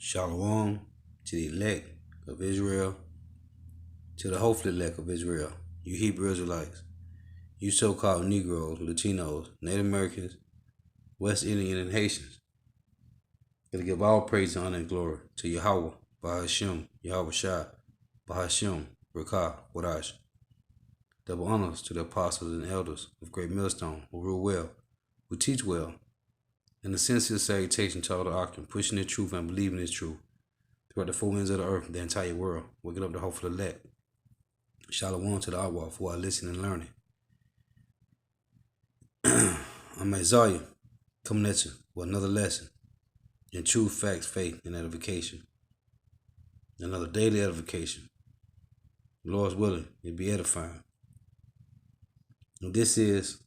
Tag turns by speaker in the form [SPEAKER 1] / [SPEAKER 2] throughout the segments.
[SPEAKER 1] Shalom to the elect of Israel, to the hopeful elect of Israel, you Hebrew Israelites, you so-called Negroes, Latinos, Native Americans, West Indian, and Haitians. Gotta give all praise, honor, and glory to Yahweh, Bahashim, Yahweh Shai, Bahashim, Rakah, Wadash. Double honors to the apostles and elders of Great Millstone who rule well, who teach well, and a sincere salutation to all the Akim, pushing the truth and believing the truth throughout the four winds of the earth, the entire world, waking up the hopeful elect. Shalom to the Awaf who are listening and learning. I'm Isaiah, coming at you with another lesson in truth, facts, faith, and edification. Another daily edification. The Lord's willing, it'll be edifying. And this is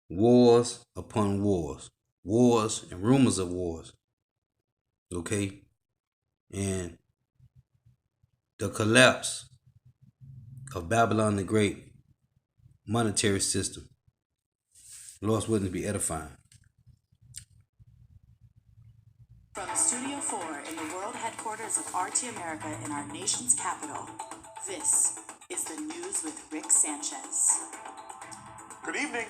[SPEAKER 1] wars upon wars. Wars and rumors of wars. Okay? And the collapse of Babylon the Great monetary system. The Lord's willing to be edifying.
[SPEAKER 2] From Studio 4 in the world headquarters of RT America in our nation's capital, this is the News with Rick Sanchez.
[SPEAKER 3] Good evening.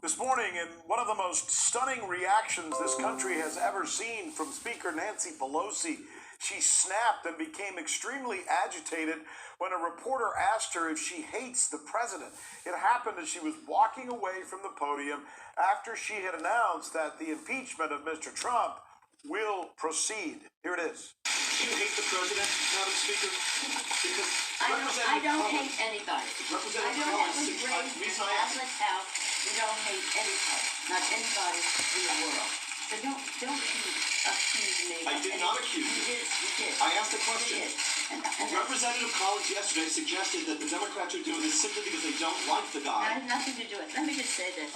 [SPEAKER 3] This morning, in one of the most stunning reactions this country has ever seen from Speaker Nancy Pelosi, she snapped and became extremely agitated when a reporter asked her if she hates the president. It happened as she was walking away from the podium after she had announced that the impeachment of Mr. Trump will proceed. Here it is.
[SPEAKER 4] Do you hate the president, Madam Speaker? Because
[SPEAKER 5] I don't hate anybody. I
[SPEAKER 4] Representative
[SPEAKER 5] don't have
[SPEAKER 4] Collins,
[SPEAKER 5] a raised in a Catholic house. We don't hate anybody. Not anybody in the world. So don't accuse me.
[SPEAKER 4] I did not accuse you.
[SPEAKER 5] You did.
[SPEAKER 4] I asked a question.
[SPEAKER 5] You did. And
[SPEAKER 4] Representative Collins yesterday suggested that the Democrats are doing this simply because they don't like the
[SPEAKER 5] that
[SPEAKER 4] guy.
[SPEAKER 5] has nothing to do with it. Let me just say this.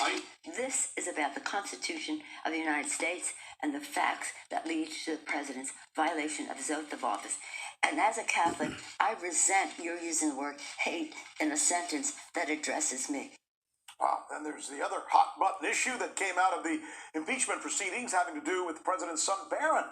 [SPEAKER 5] This is about the Constitution of the United States and the facts that lead to the president's violation of his oath of office. And as a Catholic, I resent your using the word hate in a sentence that addresses me.
[SPEAKER 3] Wow. Then there's the other hot button issue that came out of the impeachment proceedings having to do with the president's son, Barron.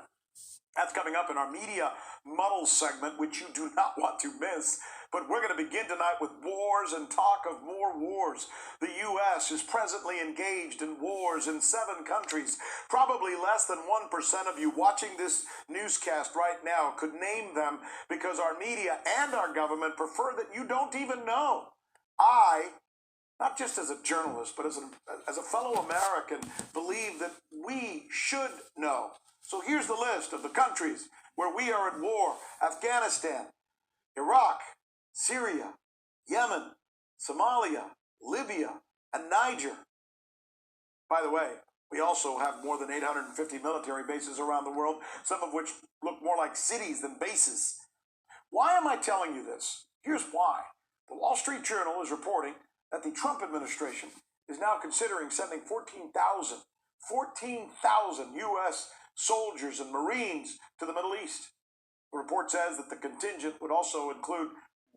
[SPEAKER 3] That's coming up in our Media Muddle segment, which you do not want to miss. But we're going to begin tonight with wars and talk of more wars. The U.S. is presently engaged in wars in 7 countries. Probably less than 1% of you watching this newscast right now could name them because our media and our government prefer that you don't even know. I, not just as a journalist, but as a fellow American, believe that we should know. So here's the list of the countries where we are at war: Afghanistan, Iraq, Syria, Yemen, Somalia, Libya, and Niger. By the way, we also have more than 850 military bases around the world, some of which look more like cities than bases. Why am I telling you this? Here's why. The Wall Street Journal is reporting that the Trump administration is now considering sending 14,000 U.S. soldiers and Marines to the Middle East. The report says that the contingent would also include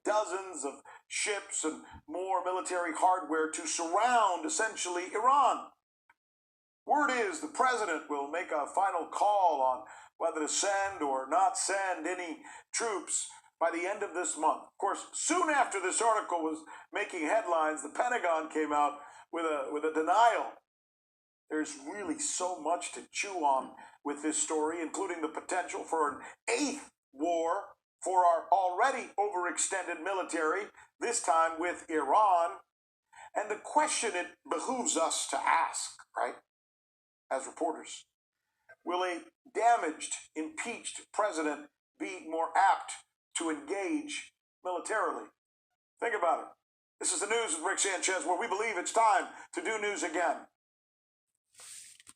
[SPEAKER 3] dozens of ships and more military hardware to surround, essentially, Iran. Word is the president will make a final call on whether to send or not send any troops by the end of this month. Of course, soon after this article was making headlines, the Pentagon came out with a denial. There's really so much to chew on with this story, including the potential for an 8th war for our already overextended military, this time with Iran. And the question it behooves us to ask, right, as reporters: will a damaged, impeached president be more apt to engage militarily? Think about it. This is the News with Rick Sanchez, where we believe it's time to do news again.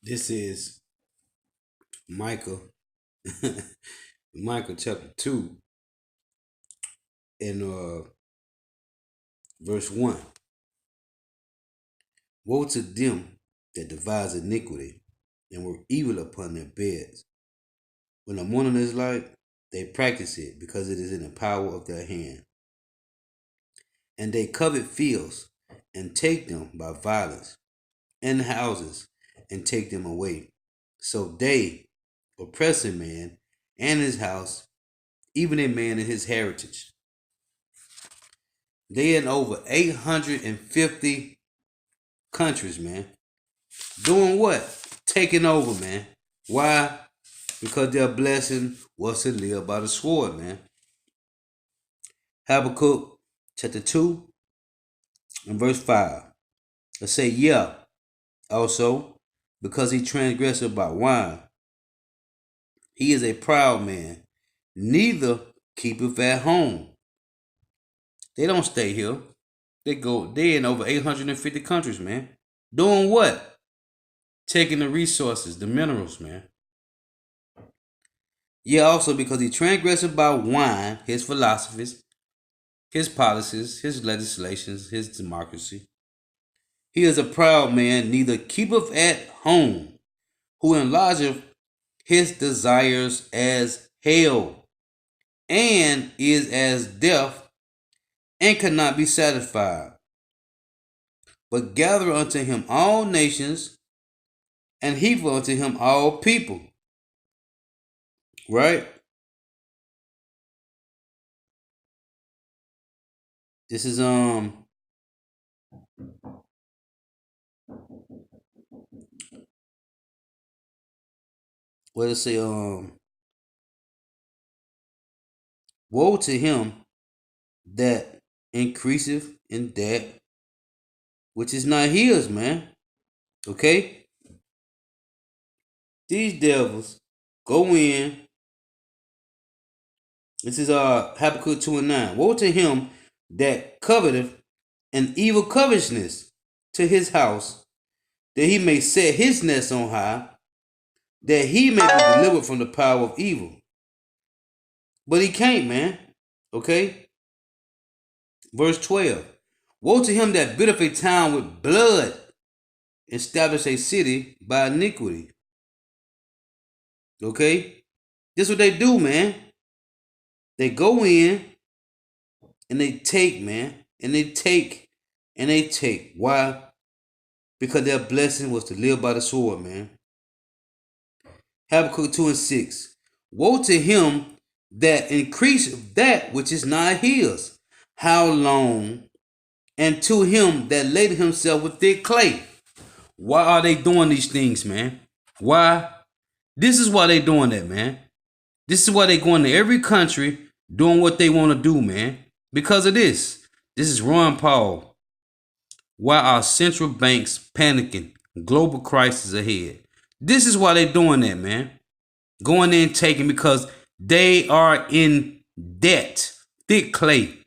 [SPEAKER 1] This is Micah, Micah chapter 2 and verse 1. Woe to them that devise iniquity and work evil upon their beds. When the morning is light, they practice it because it is in the power of their hand. And they covet fields and take them by violence, and houses and take them away. So they oppress a man and his house, even a man and his heritage. They in over 850 countries, man. Doing what? Taking over, man. Why? Because their blessing was to live by the sword, man. Habakkuk chapter 2 and verse 5. Let's say, yeah, also, because he transgressed about wine. He is a proud man, neither keepeth at home. They don't stay here. They in over 850 countries, man. Doing what? Taking the resources, the minerals, man. Yeah, also because he transgressed about wine, his philosophies, his policies, his legislations, his democracy. He is a proud man, neither keepeth at home, who enlargeth his desires as hell, and is as death, and cannot be satisfied. But gather unto him all nations, and heap unto him all people. Right? This is what does it say? Woe to him that increaseth in debt, which is not his, man. Okay? These devils go in. This is Habakkuk 2 and 9. Woe to him that coveteth an evil covetousness to his house, that he may set his nest on high, that he may be delivered from the power of evil. But he can't, man. Okay? Verse 12. Woe to him that buildeth a town with blood, establish a city by iniquity. Okay? This is what they do, man. They go in and they take, man. And they take and they take. Why? Because their blessing was to live by the sword, man. Habakkuk 2 and 6. Woe to him that increaseth that which is not his. How long? And to him that laid himself with thick clay. Why are they doing these things, man? Why? This is why they doing that, man. This is why they going to every country doing what they want to do, man. Because of this. This is Ron Paul. Why are central banks panicking? Global crisis ahead. This is why they doing that, man. Going in and taking because they are in debt. Thick clay.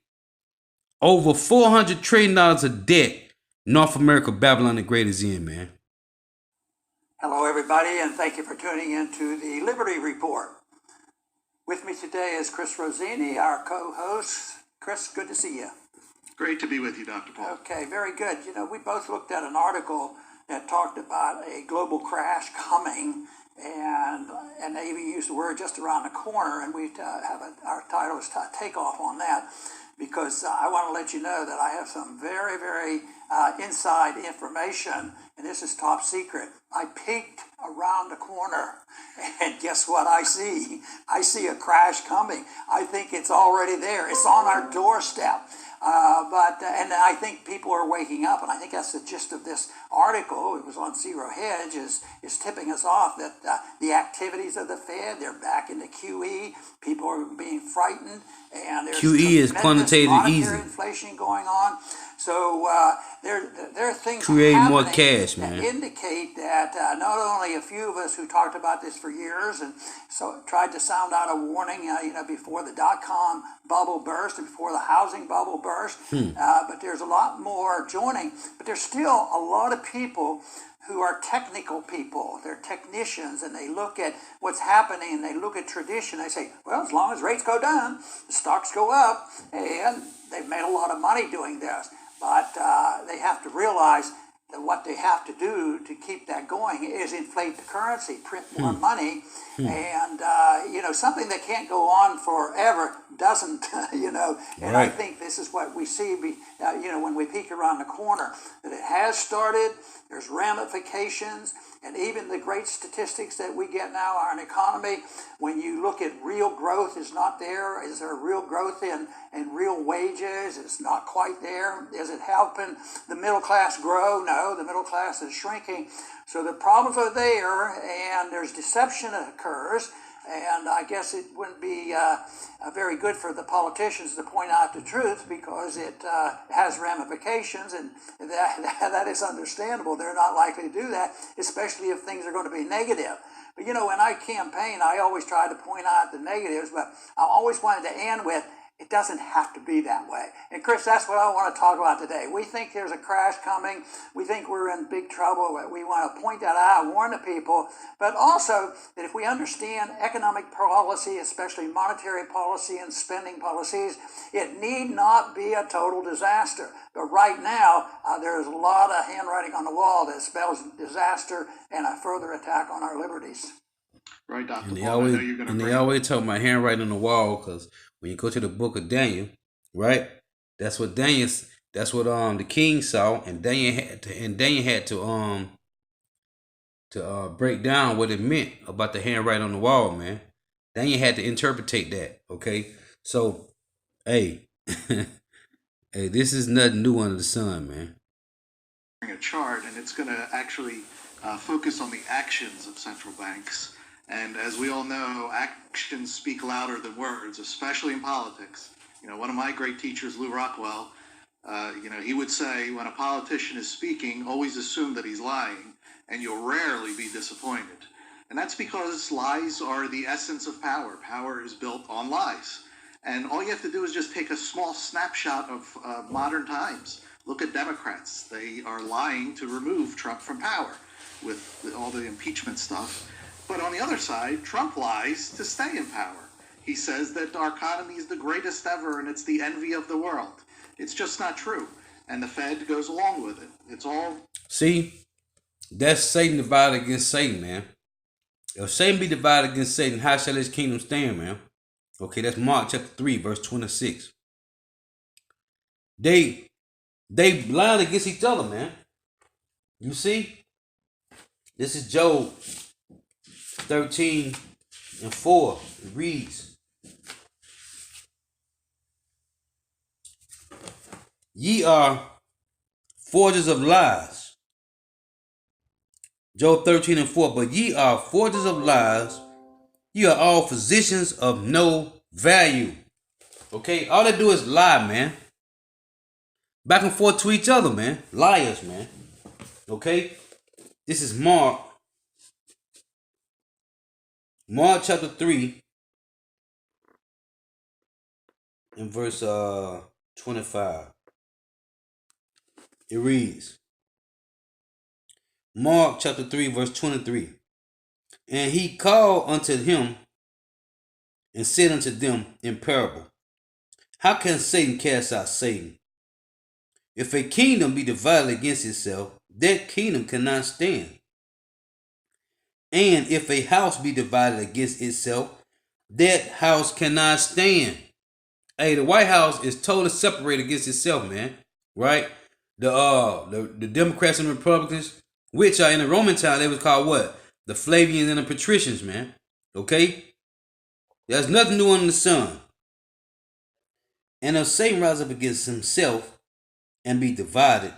[SPEAKER 1] Over $400 trillion of debt. North America, Babylon the Great is in, man.
[SPEAKER 6] Hello, everybody, and thank you for tuning in to the Liberty Report. With me today is Chris Rossini, our co-host. Chris, good to see you.
[SPEAKER 4] Great to be with you, Dr. Paul.
[SPEAKER 6] Okay, very good. You know, we both looked at an article that talked about a global crash coming, and they even used the word just around the corner, and we have our title is Takeoff on that, because I want to let you know that I have some very, very inside information, and this is top secret. I peeked around the corner, and guess what I see? I see a crash coming. I think it's already there. It's on our doorstep. And I think people are waking up, and I think that's the gist of this article. It was on Zero Hedge, is tipping us off that the activities of the Fed, they're back into QE. People are being frightened, and there's
[SPEAKER 1] QE is quantitative
[SPEAKER 6] monetary
[SPEAKER 1] easing.
[SPEAKER 6] inflation going on. So there are things
[SPEAKER 1] Create more
[SPEAKER 6] happening
[SPEAKER 1] cash,
[SPEAKER 6] that
[SPEAKER 1] man.
[SPEAKER 6] indicate that not only a few of us who talked about this for years and so tried to sound out a warning, before the dot-com bubble burst and before the housing bubble burst, but there's a lot more joining. But there's still a lot of people who are technical people. They're technicians, and they look at what's happening, and they look at tradition. They say, well, as long as rates go down, the stocks go up, and they've made a lot of money doing this. But they have to realize what they have to do to keep that going is inflate the currency, print more money, and something that can't go on forever doesn't, And I
[SPEAKER 1] Right.
[SPEAKER 6] think this is what we see, when we peek around the corner, that it has started. There's ramifications, and even the great statistics that we get now are an economy. When you look at real growth is not there. Is there real growth in real wages? It's not quite there. Is it helping the middle class grow? No, the middle class is shrinking. So the problems are there, and there's deception that occurs. And I guess it wouldn't be very good for the politicians to point out the truth, because it has ramifications, and that is understandable. They're not likely to do that, especially if things are going to be negative. But when I campaign, I always try to point out the negatives, but I always wanted to end with, it doesn't have to be that way. And Chris, that's what I want to talk about today. We think there's a crash coming. We think we're in big trouble. We want to point that out, warn the people, but also that if we understand economic policy, especially monetary policy and spending policies, it need not be a total disaster. But right now, there's a lot of handwriting on the wall that spells disaster and a further attack on our liberties.
[SPEAKER 4] Right, Dr.
[SPEAKER 1] And they
[SPEAKER 4] Paul, I
[SPEAKER 1] always
[SPEAKER 4] know you're going to
[SPEAKER 1] and they
[SPEAKER 4] bring
[SPEAKER 1] always talk about handwriting on the wall, because when you go to the book of Daniel, right? That's what the king saw, and Daniel had to break down what it meant about the handwriting on the wall, man. Daniel had to interpretate that. Okay, so hey, hey, this is nothing new under the sun, man.
[SPEAKER 4] a chart, and it's going to actually focus on the actions of central banks. And as we all know, actions speak louder than words, especially in politics. One of my great teachers, Lou Rockwell, he would say, when a politician is speaking, always assume that he's lying, and you'll rarely be disappointed. And that's because lies are the essence of power. Power is built on lies. And all you have to do is just take a small snapshot of modern times. Look at Democrats. They are lying to remove Trump from power with all the impeachment stuff. But on the other side, Trump lies to stay in power. He says that our economy is the greatest ever and it's the envy of the world. It's just not true. And the Fed goes along with it. It's all...
[SPEAKER 1] See, that's Satan divided against Satan, man. If Satan be divided against Satan, how shall his kingdom stand, man? Okay, that's Mark chapter 3, verse 26. They blind against each other, man. You see? This is Job 13 and 4. It reads, ye are forgers of lies. Job 13 and 4. But ye are forgers of lies. Ye are all physicians of no value. Okay, all they do is lie, man. Back and forth to each other, man. Liars, man. Okay, this is Mark chapter 3 and verse 25. It reads, Mark chapter 3 verse 23. And he called unto him and said unto them in parable, how can Satan cast out Satan? If a kingdom be divided against itself, that kingdom cannot stand. And if a house be divided against itself, that house cannot stand. Hey, the White House is totally separated against itself, man. Right? The Democrats and the Republicans, which are in the Roman time, they was called what? The Flavians and the Patricians, man. Okay? There's nothing new under the sun. And if Satan rise up against himself and be divided,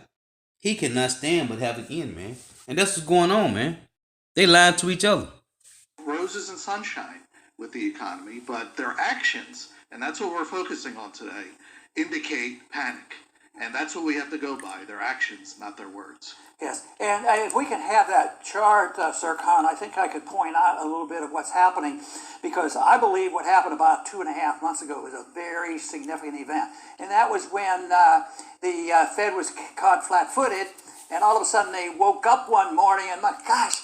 [SPEAKER 1] he cannot stand but have an end, man. And that's what's going on, man. They lied to each other.
[SPEAKER 4] Roses and sunshine with the economy, but their actions, and that's what we're focusing on today, indicate panic. And that's what we have to go by, their actions, not their words.
[SPEAKER 6] Yes, and if we can have that chart, Sir Khan, I think I could point out a little bit of what's happening, because I believe what happened about 2.5 months ago was a very significant event. And that was when the Fed was caught flat-footed, and all of a sudden they woke up one morning and, my gosh,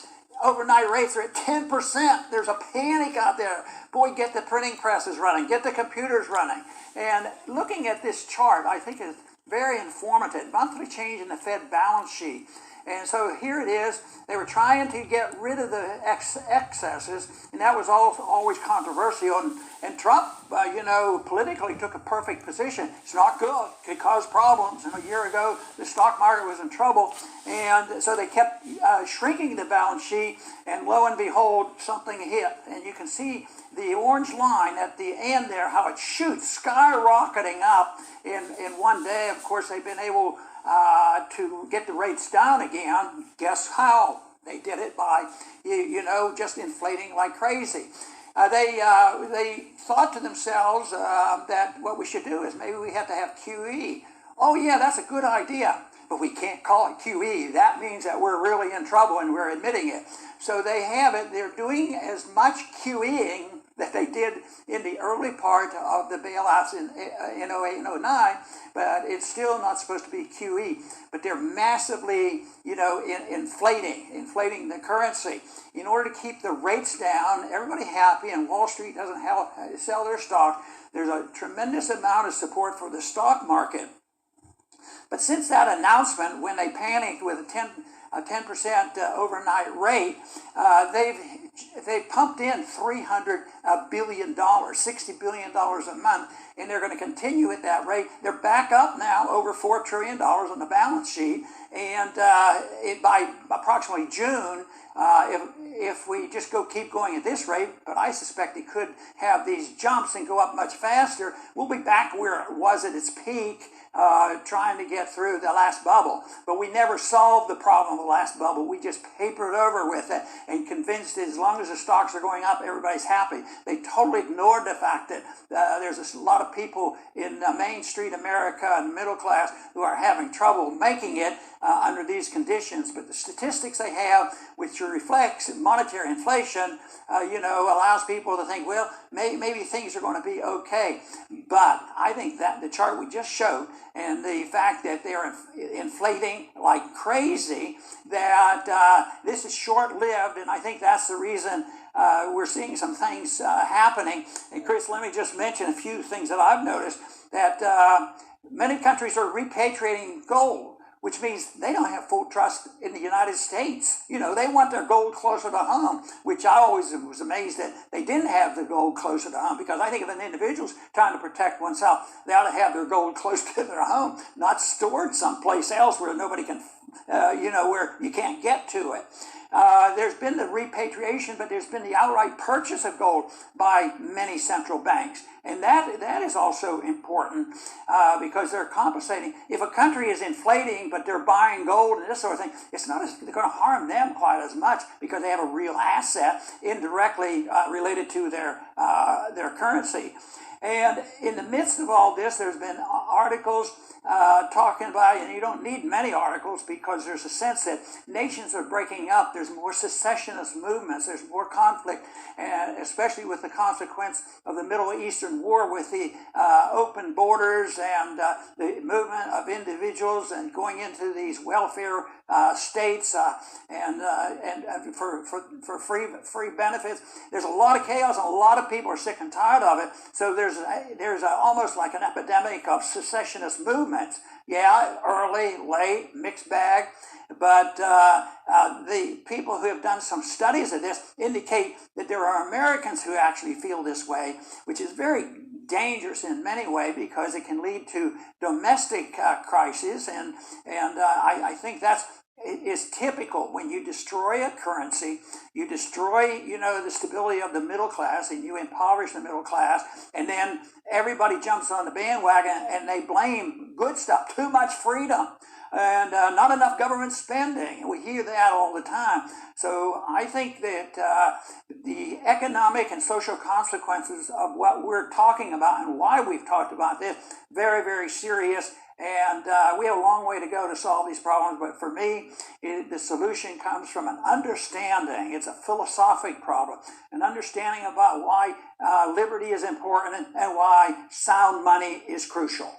[SPEAKER 6] overnight rates are at 10%. There's a panic out there. Boy, get the printing presses running, get the computers running. And looking at this chart, I think is very informative. Monthly change in the Fed balance sheet. And so here it is. They were trying to get rid of the excesses, and that was always controversial. And Trump, politically took a perfect position. It's not good. It could cause problems. And a year ago, the stock market was in trouble. And so they kept shrinking the balance sheet, and lo and behold, something hit. And you can see the orange line at the end there, how it shoots, skyrocketing up in one day. Of course, they've been able to get the rates down again. Guess how? They did it by, just inflating like crazy. They thought to themselves that what we should do is maybe we have to have QE. Oh yeah, that's a good idea, but we can't call it QE. That means that we're really in trouble and we're admitting it. So they have it. They're doing as much QEing that they did in the early part of the bailouts in 08 and 09, but it's still not supposed to be QE. But they're massively, inflating the currency in order to keep the rates down, everybody happy, and Wall Street doesn't sell their stock. There's a tremendous amount of support for the stock market. But since that announcement, when they panicked with a 10% overnight rate, they've pumped in $300 billion, $60 billion a month, and they're going to continue at that rate. They're back up now over $4 trillion on the balance sheet, and by approximately June, if we just keep going at this rate, but I suspect it could have these jumps and go up much faster, we'll be back where it was at its peak, trying to get through the last bubble. But we never solved the problem of the last bubble. We just papered over with it and convinced that as long as the stocks are going up, everybody's happy. They totally ignored the fact that there's a lot of people in Main Street America and the middle class who are having trouble making it under these conditions. But the statistics they have, which reflects monetary inflation, allows people to think, well, maybe things are going to be okay. But I think that the chart we just showed and the fact that they're inflating like crazy, that this is short-lived, and I think that's the reason we're seeing some things happening. And Chris, let me just mention a few things that I've noticed, that many countries are repatriating gold, which means they don't have full trust in the United States. They want their gold closer to home, which I always was amazed that they didn't have the gold closer to home, because I think if an individual's trying to protect oneself, they ought to have their gold close to their home, not stored someplace else where nobody can, where you can't get to it. There's been the repatriation, but there's been the outright purchase of gold by many central banks. And that is also important because they're compensating. If a country is inflating, but they're buying gold and this sort of thing, it's not going to harm them quite as much because they have a real asset indirectly related to their currency. And in the midst of all this, there's been articles talking about, and you don't need many articles because there's a sense that nations are breaking up. There's more secessionist movements. There's more conflict, and especially with the consequence of the Middle Eastern war with the open borders and the movement of individuals and going into these welfare states and for free benefits. There's a lot of chaos, and a lot of people are sick and tired of it. So there's almost like an epidemic of secessionist movements. Yeah, early, late, mixed bag. But the people who have done some studies of this indicate that there are Americans who actually feel this way, which is very dangerous in many ways because it can lead to domestic crises. And I think that's is typical. When you destroy a currency, you destroy, the stability of the middle class, and you impoverish the middle class, and then everybody jumps on the bandwagon and they blame good stuff, too much freedom, and not enough government spending. We hear that all the time. So I think that the economic and social consequences of what we're talking about and why we've talked about this, very, very serious. And we have a long way to go to solve these problems, but for me, the solution comes from an understanding. It's a philosophic problem, an understanding about why liberty is important and why sound money is crucial.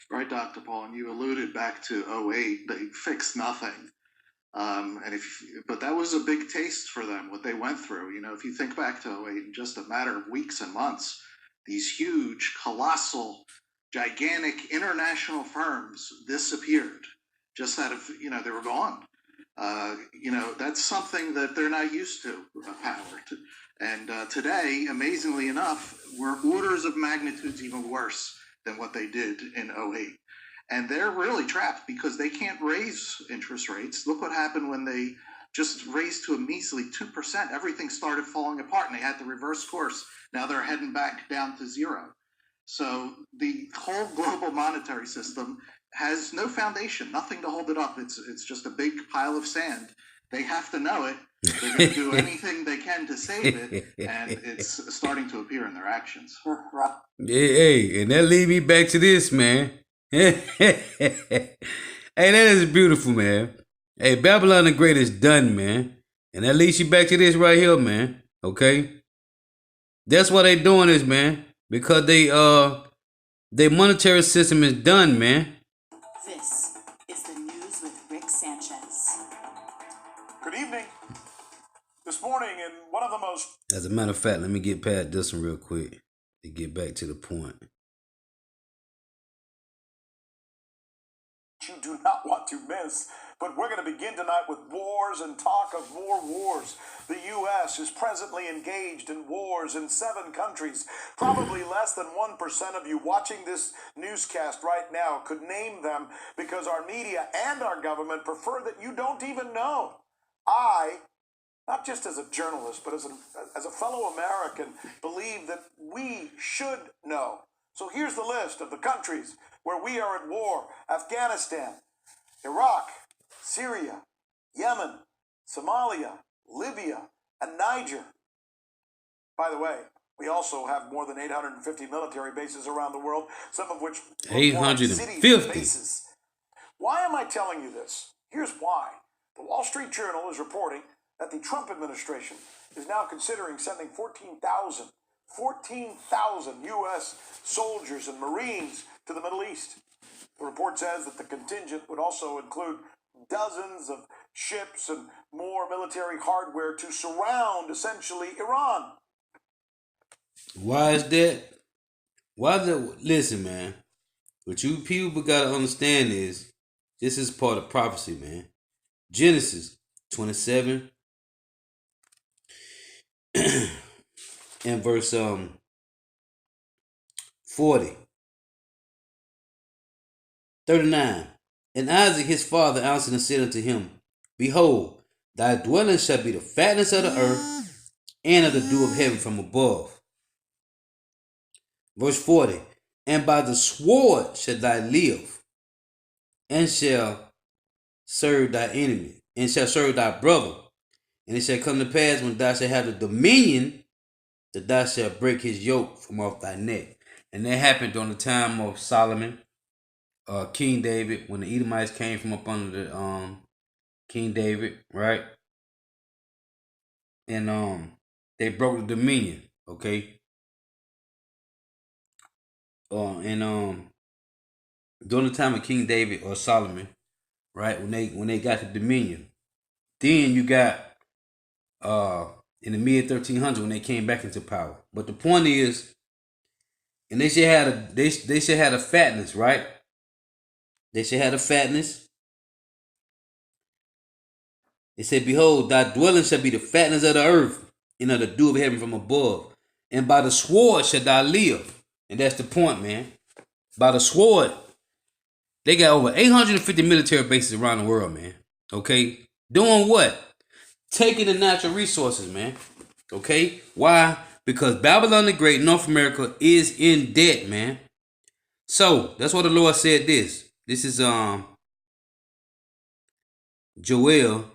[SPEAKER 4] Right, Dr. Paul, and you alluded back to 08. They fixed nothing. But that was a big taste for them, what they went through. If you think back to 08, in just a matter of weeks and months, these huge, colossal, gigantic international firms disappeared. Just out of, they were gone. That's something that they're not used to, power. And today, amazingly enough, we're orders of magnitudes even worse than what they did in '08. And they're really trapped because they can't raise interest rates. Look what happened when they just raised to a measly 2%. Everything started falling apart and they had to reverse course. Now they're heading back down to zero. So the whole global monetary system has no foundation, nothing to hold it up. It's just a big pile of sand. They have to know it. They're going to do anything they can to save it, and it's starting to appear in their actions.
[SPEAKER 6] Right.
[SPEAKER 1] Hey, and that lead me back to this, man. Hey, that is beautiful, man. Hey, Babylon the Great is done, man. And that leads you back to this right here, man. Okay? That's what they doing is, man. Because their monetary system is done, man.
[SPEAKER 2] This is the news with Rick Sanchez.
[SPEAKER 3] Good evening. This morning, in one of the most...
[SPEAKER 1] As a matter of fact, let me get past this one real quick to get back to the point.
[SPEAKER 3] You do not want to miss. But we're going to begin tonight with wars and talk of more wars. The U.S. is presently engaged in wars in 7 countries. Probably less than 1% of you watching this newscast right now could name them because our media and our government prefer that you don't even know. I, not just as a journalist, but as a fellow American, believe that we should know. So here's the list of the countries where we are at war: Afghanistan, Iraq, Syria, Yemen, Somalia, Libya, and Niger. By the way, we also have more than 850 military bases around the world, some of which are
[SPEAKER 1] 850
[SPEAKER 3] cities bases. Why am I telling you this? Here's why. The Wall Street Journal is reporting that the Trump administration is now considering sending 14,000 U.S. soldiers and Marines to the Middle East. The report says that the contingent would also include dozens of ships and more military hardware to surround, essentially, Iran.
[SPEAKER 1] Why is that? Listen, man. What you people gotta understand is this is part of prophecy, man. Genesis 27 and verse 40. 39. And Isaac his father answered and said unto him, Behold, thy dwelling shall be the fatness of the earth and of the dew of heaven from above. Verse 40. And by the sword shall thou live, and shall serve thy enemy, and shall serve thy brother. And it shall come to pass when thou shalt have the dominion, that thou shalt break his yoke from off thy neck. And that happened during the time of Solomon, King David, when the Edomites came from up under the King David, right? And they broke the dominion, okay? And during the time of King David or Solomon, right, when they got the dominion, then you got in the mid 1300s when they came back into power. But the point is, and they should have they should have a fatness, right? They should have a fatness. It said, Behold, thy dwelling shall be the fatness of the earth, and of the dew of heaven from above. And by the sword shall thou live. And that's the point, man. By the sword. They got over 850 military bases around the world, man. Okay? Doing what? Taking the natural resources, man. Okay? Why? Because Babylon the Great, North America, is in debt, man. So, that's what the Lord said this. This is Joel.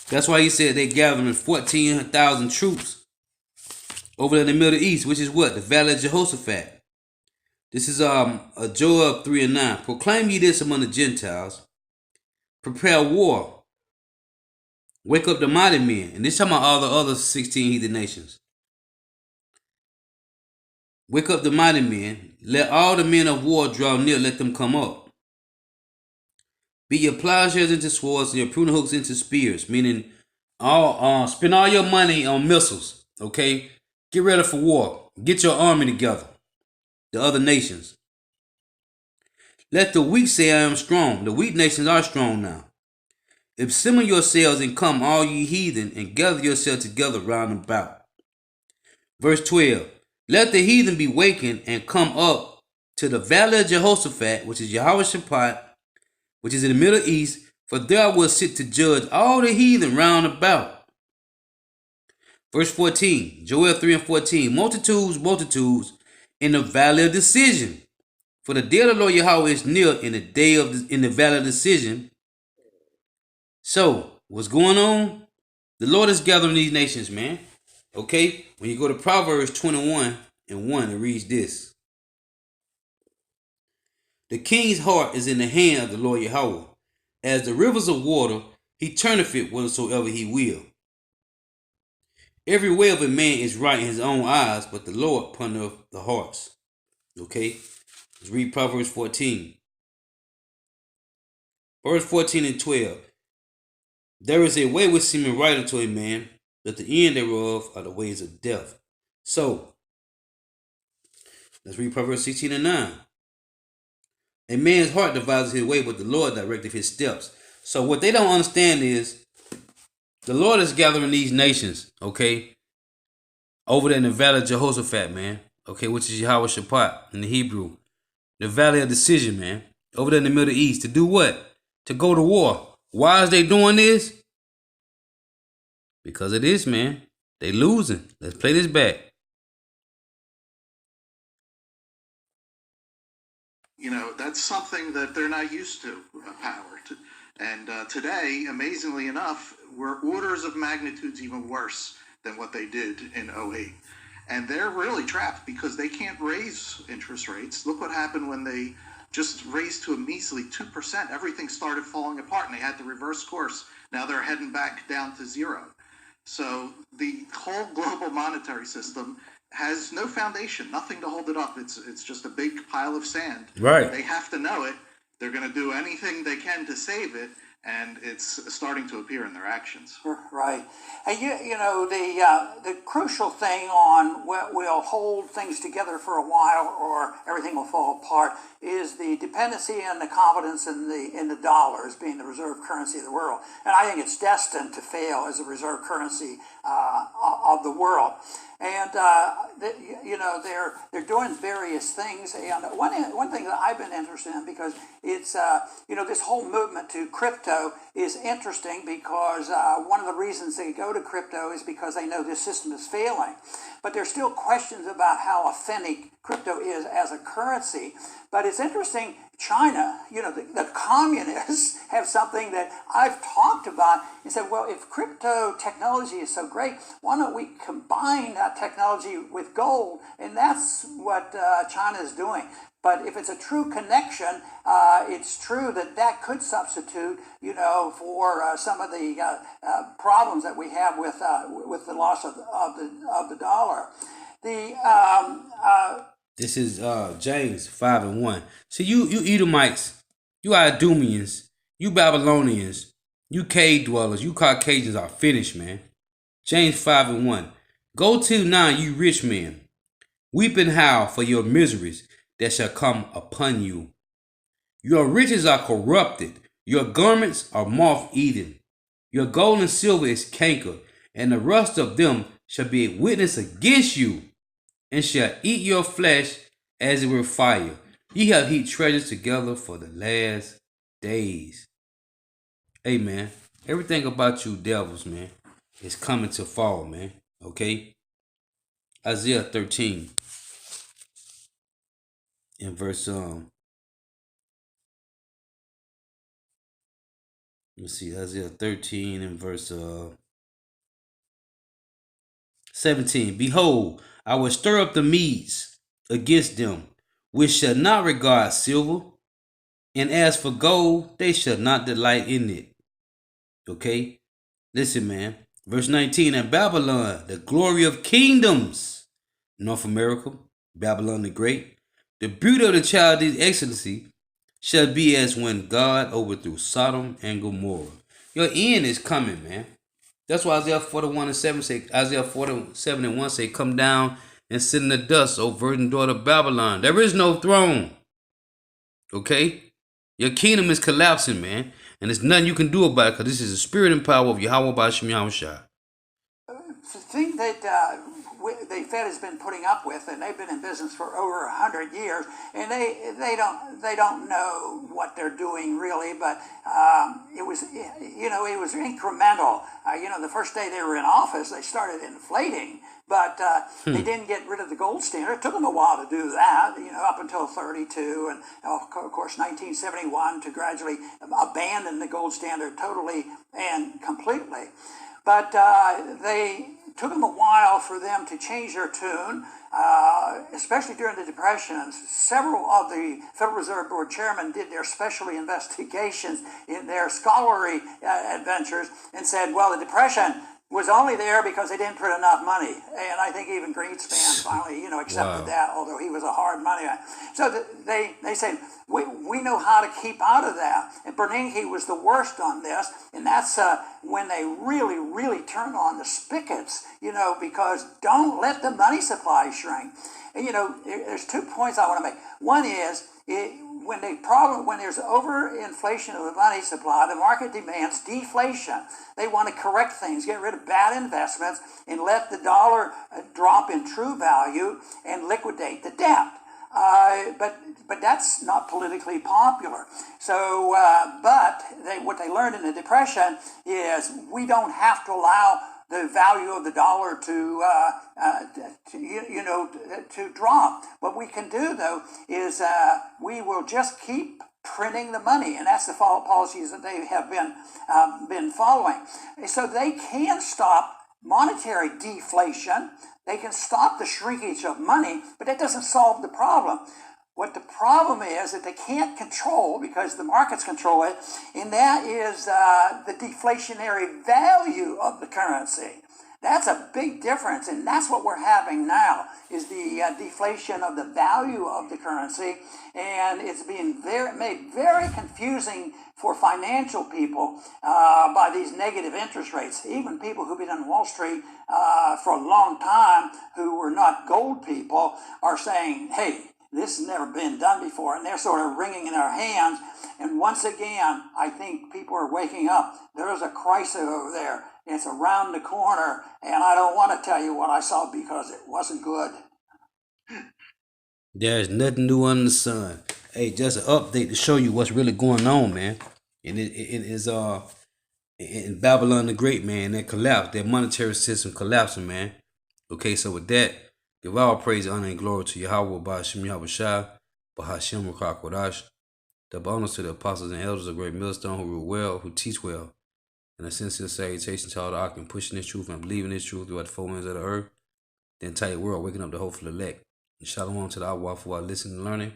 [SPEAKER 1] That's why he said they gathering 14,000 troops over in the Middle East, which is what? The Valley of Jehoshaphat. This is Joel 3:9. Proclaim ye this among the Gentiles. Prepare war. Wake up the mighty men. And this talking about all the other 16 heathen nations. Wake up the mighty men. Let all the men of war draw near. Let them come up. Beat your plowshares into swords and your pruning hooks into spears. Meaning, spend all your money on missiles. Okay? Get ready for war. Get your army together. The other nations. Let the weak say I am strong. The weak nations are strong now. Assemble yourselves and come, all ye heathen, and gather yourselves together round about. Verse 12. Let the heathen be wakened and come up to the valley of Jehoshaphat, which is Jehoshaphat, which is in the Middle East, for there I will sit to judge all the heathen round about. Verse 14. Joel 3 and 14. Multitudes, multitudes in the valley of decision. For the day of the Lord Yahweh is near in the valley of decision. So, what's going on? The Lord is gathering these nations, man. Okay? When you go to Proverbs 21 and 1, it reads this. The king's heart is in the hand of the Lord Yahweh. As the rivers of water, he turneth it whithersoever he will. Every way of a man is right in his own eyes, but the Lord pondereth the hearts. Okay? Let's read Proverbs 14. Verse 14 and 12. There is a way which seemeth right unto a man, but the end thereof are the ways of death. So, let's read Proverbs 16 and 9. A man's heart devises his way, but the Lord directeth his steps. So what they don't understand is, the Lord is gathering these nations, okay, over there in the valley of Jehoshaphat, man, okay, which is Jehoshaphat in the Hebrew. The valley of decision, man, over there in the Middle East. To do what? To go to war. Why is they doing this? Because of this, man. They losing. Let's play this back.
[SPEAKER 4] You know, that's something that they're not used to, power. And today, amazingly enough, we're orders of magnitudes even worse than what they did in 08. And they're really trapped because they can't raise interest rates. Look what happened when they just raised to a measly 2%. Everything started falling apart and they had to reverse course. Now they're heading back down to zero. So the whole global monetary system has no foundation, nothing to hold it up. It's just a big pile of sand.
[SPEAKER 1] Right.
[SPEAKER 4] They have to know it. They're going to do anything they can to save it, and it's starting to appear in their actions.
[SPEAKER 6] Right. And you know, the crucial thing on what will hold things together for a while or everything will fall apart is the dependency and the confidence in the dollar as being the reserve currency of the world. And I think it's destined to fail as a reserve currency of the world. And you know, they're doing various things. And one thing that I've been interested in, because it's you know, this whole movement to crypto is interesting because one of the reasons they go to crypto is because they know this system is failing. But there's still questions about how authentic crypto is as a currency. But it's interesting, China, you know, the communists have something that I've talked about and said, well, if crypto technology is so great, why don't we combine that technology with gold? And that's what China is doing. But if it's a true connection, it's true that could substitute, you know, for some of the problems that we have with the loss of the dollar.
[SPEAKER 1] This is James 5 and 1. See, you Edomites, you Idumeans, you Babylonians, you cave dwellers, you Caucasians are finished, man. James 5 and 1. Go to now, you rich men, weep and howl for your miseries that shall come upon you. Your riches are corrupted, your garments are moth-eaten, your gold and silver is cankered, and the rust of them shall be a witness against you, and shall eat your flesh as it were fire. Ye have heaped treasures together for the last days. Hey, man, everything about you devils, man, is coming to fall, man. Okay? Isaiah 13 in verse let's see, Isaiah 13 in verse 17. Behold, I will stir up the Medes against them, which shall not regard silver, and as for gold, they shall not delight in it. Okay? Listen, man. Verse 19, and Babylon, the glory of kingdoms, North America, Babylon the Great, the beauty of the Chaldees' excellency, shall be as when God overthrew Sodom and Gomorrah. Your end is coming, man. That's why Isaiah 41 and 7 say, Isaiah 47 and 1 say, come down and sit in the dust, O virgin daughter of Babylon. There is no throne. Okay? Your kingdom is collapsing, man. And there's nothing you can do about it because this is the spirit and power of Yahweh Ba'Shem Yahushua.
[SPEAKER 6] The thing that the Fed has been putting up with, and they've been in business for over 100 years, and they don't know what they're doing really, but it was incremental. The first day they were in office, they started inflating, but they didn't get rid of the gold standard. It took them a while to do that, up until 32, and of course 1971 to gradually abandon the gold standard totally and completely. But they took them a while for them to change their tune, especially during the Depression. Several of the Federal Reserve Board chairmen did their specialty investigations in their scholarly adventures and said, well, the Depression was only there because they didn't print enough money. And I think even Greenspan finally, accepted that, although he was a hard money man. So they said, we know how to keep out of that. And Bernanke was the worst on this. And that's when they really, really turned on the spigots, because don't let the money supply shrink. And, there's 2 points I want to make. One is, when there's overinflation of the money supply, the market demands deflation. They want to correct things, get rid of bad investments, and let the dollar drop in true value and liquidate the debt. But that's not politically popular. So, what they learned in the Depression is we don't have to allow the value of the dollar to drop. What we can do, though, is we will just keep printing the money, and that's the policies that they have been following. So they can stop monetary deflation. They can stop the shrinkage of money, but that doesn't solve the problem. What the problem is that they can't control, because the markets control it, and that is the deflationary value of the currency. That's a big difference, and that's what we're having now, is the deflation of the value of the currency, and it's being made very confusing for financial people by these negative interest rates. Even people who've been on Wall Street for a long time, who were not gold people, are saying, hey, this has never been done before, and they're sort of wringing in their hands. And once again, I think people are waking up. There's a crisis over there. It's around the corner, and I don't want to tell you what I saw because it wasn't good.
[SPEAKER 1] There's nothing new under the sun. Hey, just an update to show you what's really going on, man. And it is in Babylon the Great, man, that collapsed, that monetary system collapsing, man. Okay, so with that, give all praise, honor, and glory to Yahweh Ba'Shem Yahushua, B'Hashem Ruach Kodash. Double honors to the apostles and elders of Great Millstone who rule well, who teach well. And a sincere salutation to all the Ark and pushing this truth and believing this truth throughout the four winds of the earth, the entire world, waking up the hopeful elect. And shalom to the Awaf who are listening and learning,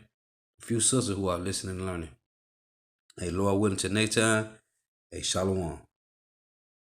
[SPEAKER 1] a few sisters who are listening and learning. Hey, Lord willing, till next time, hey, shalom.